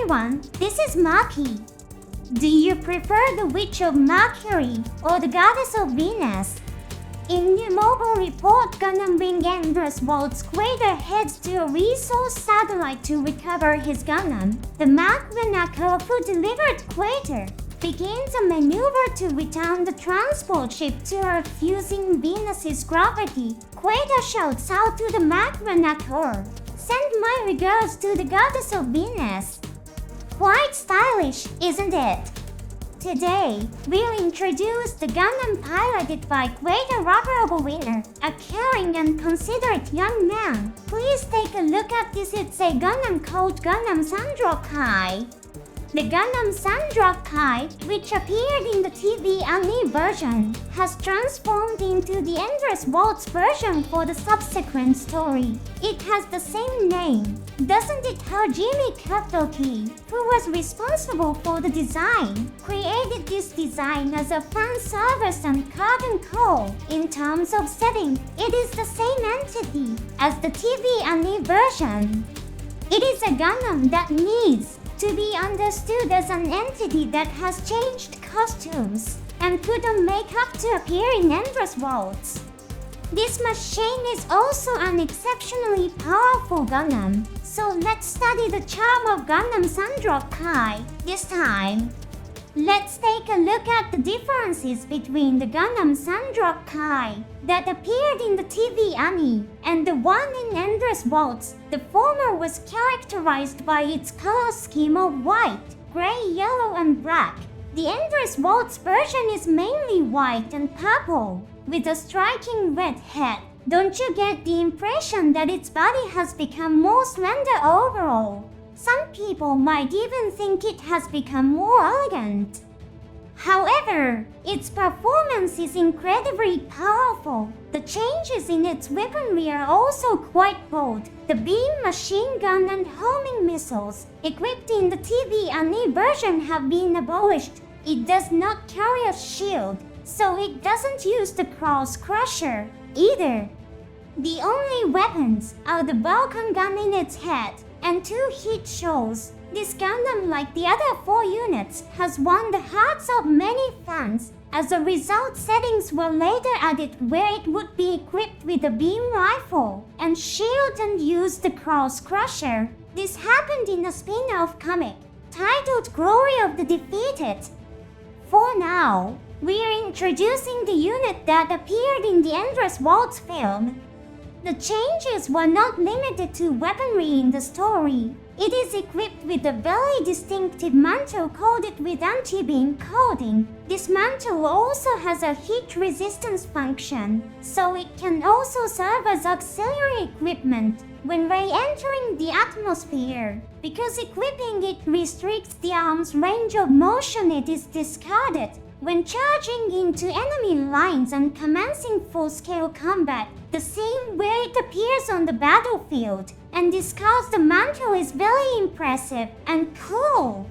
everyone, this is Maki. Do you prefer the Witch of Mercury or the Goddess of Venus? In the mobile report, Gundam Wing Endless Waltz Quater heads to a resource satellite to recover his Gundam. The Mach Renako, who delivered Quater, begins a maneuver to return the transport ship to Earth using Venus's gravity. Quater shouts out to the Mach Renako, "Send my regards to the Goddess of Venus." Quite stylish, isn't it? Today, we'll introduce the Gundam piloted by Quater Rubber Winner, a caring and considerate young man. Please take a look at this. It's a Gundam called Gundam Sandrock. The Gundam Sandrock, which appeared in the TV anime version, has transformed into the Endless Waltz version for the subsequent story. It has the same name, doesn't it? Hajime Katoki, who was responsible for the design, created this design as a fan service and cartoon call. In terms of setting, it is the same entity as the TV anime version. It is a Gundam that needs to be understood as an entity that has changed costumes and put on makeup to appear in Endless Waltz. This machine is also an exceptionally powerful Gundam, so let's study the charm of Gundam Sandrock. This time, let's take a look at the differences between the Gundam Sandrock that appeared in the TV anime and the one in Endless Waltz. The former was characterized by its color scheme of white, gray, yellow, and black. The Endless Waltz version is mainly white and purple, with a striking red head. Don't you get the impression that its body has become more slender overall? Some people might even think it has become more elegant. However, its performance is incredibly powerful. The changes in its weaponry are also quite bold. The beam machine gun and homing missiles equipped in the TV anime version have been abolished. It does not carry a shield, so it doesn't use the cross crusher either. The only weapons are the Vulcan gun in its head and 2 heat shows. This Gundam, like the other 4 units, has won the hearts of many fans. As a result, settings were later added where it would be equipped with a beam rifle and shield and use the cross crusher. This happened in a spin-off comic titled Glory of the Defeated. For now, we're introducing the unit that appeared in the Endless Waltz film. The changes were not limited to weaponry in the story. It is equipped with a very distinctive mantle coated with anti-beam coating. This mantle also has a heat resistance function, so it can also serve as auxiliary equipment when re-entering the atmosphere. Because equipping it restricts the arm's range of motion, it is discarded when charging into enemy lines and commencing full-scale combat, the same where it appears on the battlefield. And discards the mantle is very impressive and cool.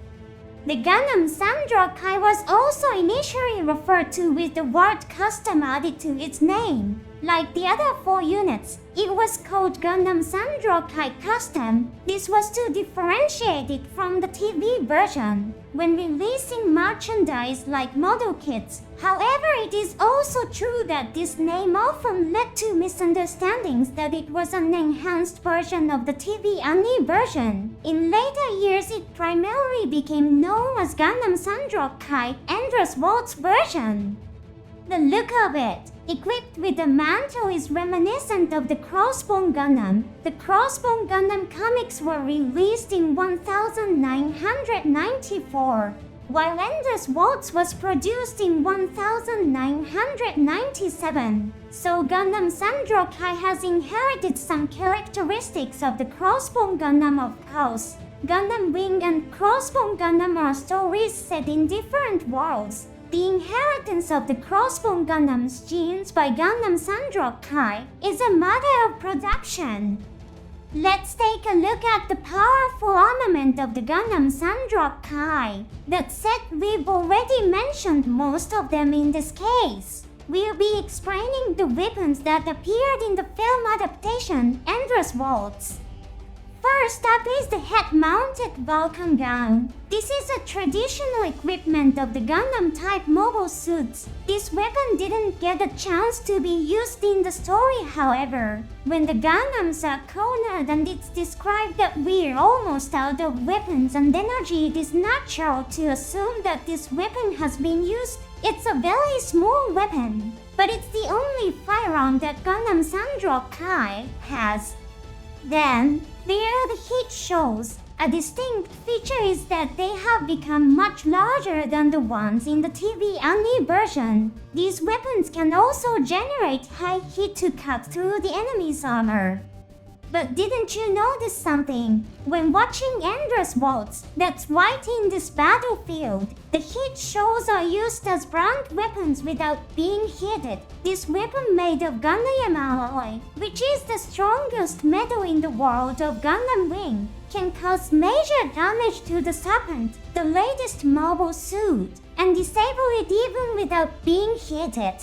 The Gundam Sandrock was also initially referred to with the word custom added to its name. Like the other 4 units, it was called Gundam Sandrock Custom. This was to differentiate it from the TV version when releasing merchandise like model kits. However, it is also true that this name often led to misunderstandings that it was an enhanced version of the TV anime version. In later years, it primarily became known as Gundam Sandrock Endless Waltz version. The look of it, equipped with a mantle, is reminiscent of the Crossbone Gundam. The Crossbone Gundam comics were released in 1994, while Endless Waltz was produced in 1997. So Gundam Sandrock has inherited some characteristics of the Crossbone Gundam, of course. Gundam Wing and Crossbone Gundam are stories set in different worlds. The inheritance of the Crossbone Gundam's genes by Gundam Sandrock is a matter of production. Let's take a look at the powerful armament of the Gundam Sandrock That said, we've already mentioned most of them in this case. We'll be explaining the weapons that appeared in the film adaptation Endless Waltz. First up is the head-mounted Vulcan gun. This is a traditional equipment of the Gundam-type mobile suits. This weapon didn't get a chance to be used in the story, however. When the Gundams are cornered and it's described that we're almost out of weapons and energy, it is natural to assume that this weapon has been used. It's a very small weapon, but it's the only firearm that Gundam Sandrock Kai has. Then, there are the heat shows. A distinct feature is that they have become much larger than the ones in the TV anime version. These weapons can also generate high heat to cut through the enemy's armor. But didn't you notice something? When watching Endless Waltz, that's right in this battlefield, the heat shows are used as blunt weapons without being heated. This weapon made of Gundam alloy, which is the strongest metal in the world of Gundam Wing, can cause major damage to the Serpent, the latest mobile suit, and disable it even without being heated.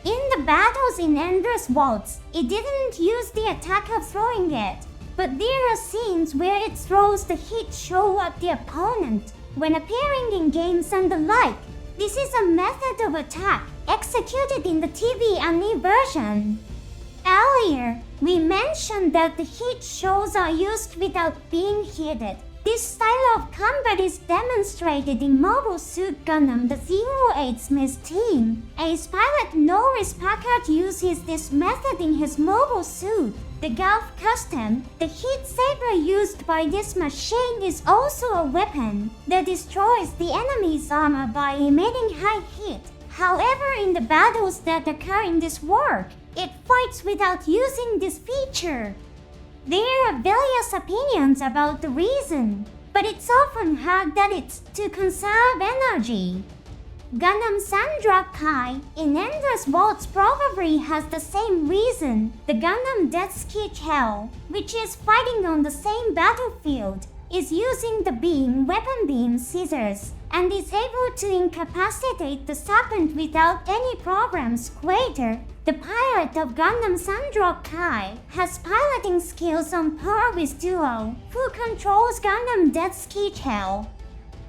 In the battles in Endless Waltz, it didn't use the attack of throwing it, but there are scenes where it throws the heat show at the opponent when appearing in games and the like. This is a method of attack executed in the TV anime version. Earlier, we mentioned that the heat shows are used without being heated. This style of combat is demonstrated in Mobile Suit Gundam, the 08 Smith team. Ace pilot Norris Packard uses this method in his mobile suit. The Gulf Custom, the heat saber used by this machine, is also a weapon that destroys the enemy's armor by emitting high heat. However, in the battles that occur in this work, it fights without using this feature. There are various opinions about the reason, but it's often heard that it's to conserve energy. Gundam Sandrock Kai in Endless Waltz probably has the same reason. The Gundam Death Kit Hell, which is fighting on the same battlefield, is using the weapon beam scissors, and is able to incapacitate the Serpent without any problems. Quater, the pilot of Gundam Sandrock Kai, has piloting skills on par with Duo, who controls Gundam Death Kit Hell.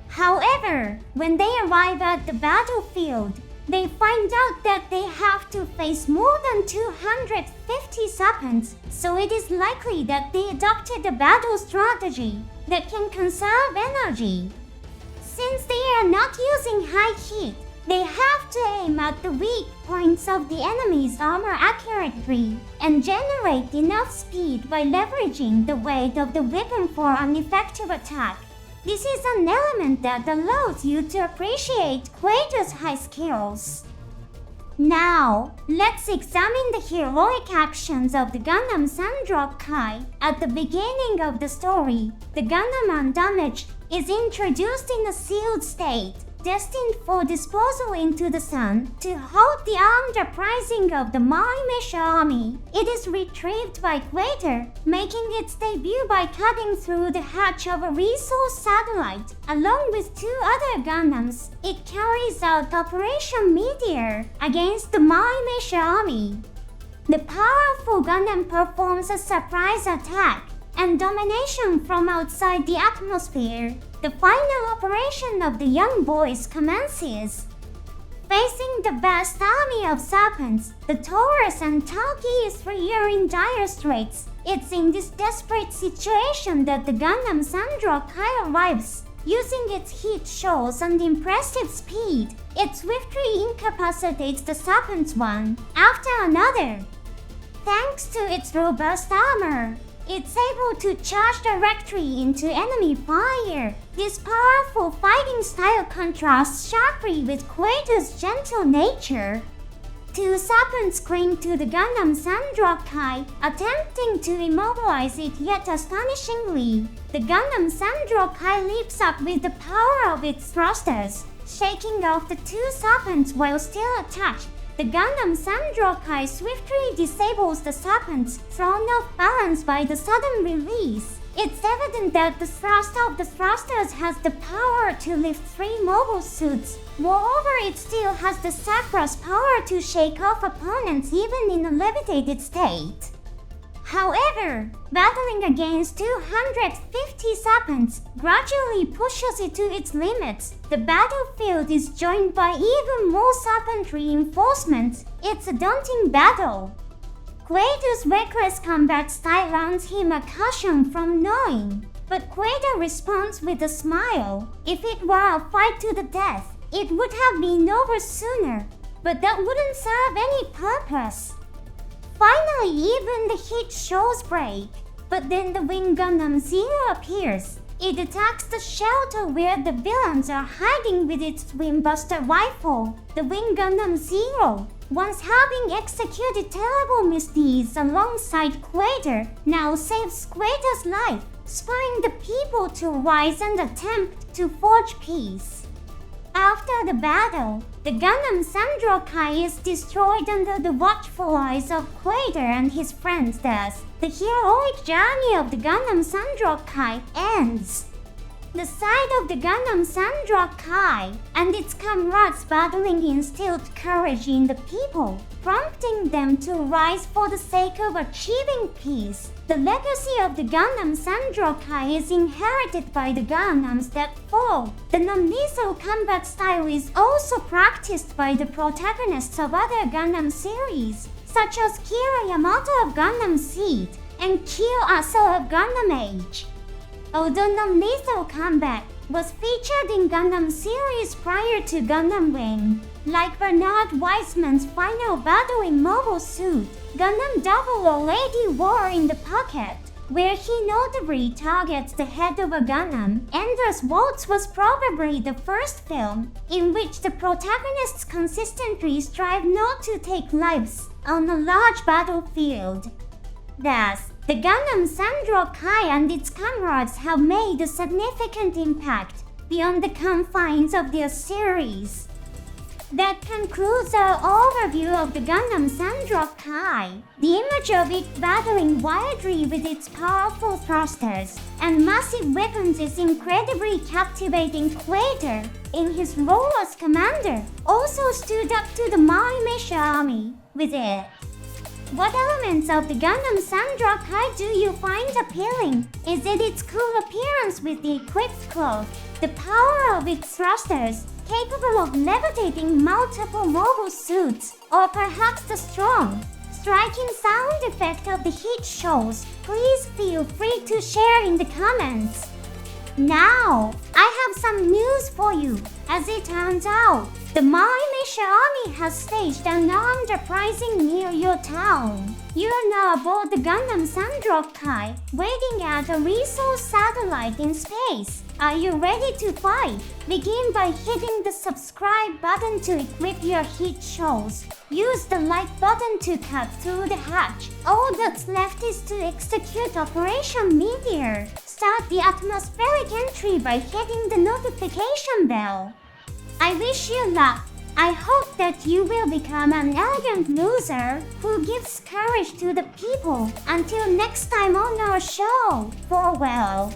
However, when they arrive at the battlefield, they find out that they have to face more than 250 Serpents, so it is likely that they adopted a battle strategy that can conserve energy. Since they are not using high heat, they have to aim at the weak points of the enemy's armor accurately and generate enough speed by leveraging the weight of the weapon for an effective attack. This is an element that allows you to appreciate Quater's high skills. Now, let's examine the heroic actions of the Gundam Sandrock Kai. At the beginning of the story, the Gundam Undamaged is introduced in a sealed state, destined for disposal into the sun to halt the armed uprising of the mechas army. It is retrieved by Quater, making its debut by cutting through the hatch of a resource satellite. Along with two other Gundams, it carries out Operation Meteor against the mechas army. The powerful Gundam performs a surprise attack and domination from outside the atmosphere. The final operation of the young boys commences. Facing the vast army of Serpents, the Taurus and Talkie 3 are in dire straits. It's in this desperate situation that the Gundam Sandrock Kai arrives. Using its heat shows and impressive speed, it swiftly incapacitates the Serpents one after another. Thanks to its robust armor, it's able to charge directly into enemy fire. This powerful fighting style contrasts sharply with Quater's gentle nature. Two Serpents cling to the Gundam Sandrock Kai, attempting to immobilize it, yet astonishingly, the Gundam Sandrock Kai leaps up with the power of its thrusters, shaking off the two Serpents while still attached. The Gundam Sandrock Kai swiftly disables the Serpents, thrown off balance by the sudden release. It's evident that the thrust of the thrusters has the power to lift 3 mobile suits. Moreover, it still has the Sakra's power to shake off opponents even in a levitated state. However, battling against 250 Serpents gradually pushes it to its limits. The battlefield is joined by even more Serpent reinforcements. It's a daunting battle. Quader's reckless combat style earns him a caution from knowing, but Quader responds with a smile. If it were a fight to the death, it would have been over sooner, but that wouldn't serve any purpose. Finally, even the heat shows break, but then the Wing Gundam Zero appears. It attacks the shelter where the villains are hiding with its Twinbuster rifle. The Wing Gundam Zero, once having executed terrible misdeeds alongside Quader, now saves Quader's life, spurring the people to rise and attempt to forge peace. After the battle, the Gundam Sandrock is destroyed under the watchful eyes of Quader and his friends. Thus, the heroic journey of the Gundam Sandrock ends. The sight of the Gundam Sandrock and its comrades battling instilled courage in the people, prompting them to rise for the sake of achieving peace. The legacy of the Gundam Sandrock is inherited by the Gundams that fall. The non-lethal combat style is also practiced by the protagonists of other Gundam series, such as Kira Yamato of Gundam Seed and Kyo Aso of Gundam Age. Although non-lethal combat was featured in Gundam series prior to Gundam Wing, like Bernard Weissman's final battle in Mobile Suit, Gundam 00 Lady War in the Pocket, where he notably targets the head of a Gundam. Ender's Waltz was probably the first film in which the protagonists consistently strive not to take lives on a large battlefield. Thus, the Gundam Sandrock and its comrades have made a significant impact beyond the confines of their series. That concludes our overview of the Gundam Sandrock. The image of it battling wildly with its powerful thrusters and massive weapons is incredibly captivating. Quader, in his role as commander, also stood up to the mecha army with it. What elements of the Gundam Sandrock do you find appealing? Is it its cool appearance with the equipped cloth, the power of its thrusters, capable of levitating multiple mobile suits, or perhaps the strong, striking sound effect of the heat shows? Please feel free to share in the comments. Now, I have some news for you. As it turns out, the mecha army has staged an armed uprising near your town. You are now aboard the Gundam Sandrock waiting at a resource satellite in space. Are you ready to fight? Begin by hitting the subscribe button to equip your heat shows. Use the like button to cut through the hatch. All that's left is to execute Operation Meteor. Start the atmospheric entry by hitting the notification bell. I wish you luck. I hope that you will become an elegant loser who gives courage to the people. Until next time on our show, farewell.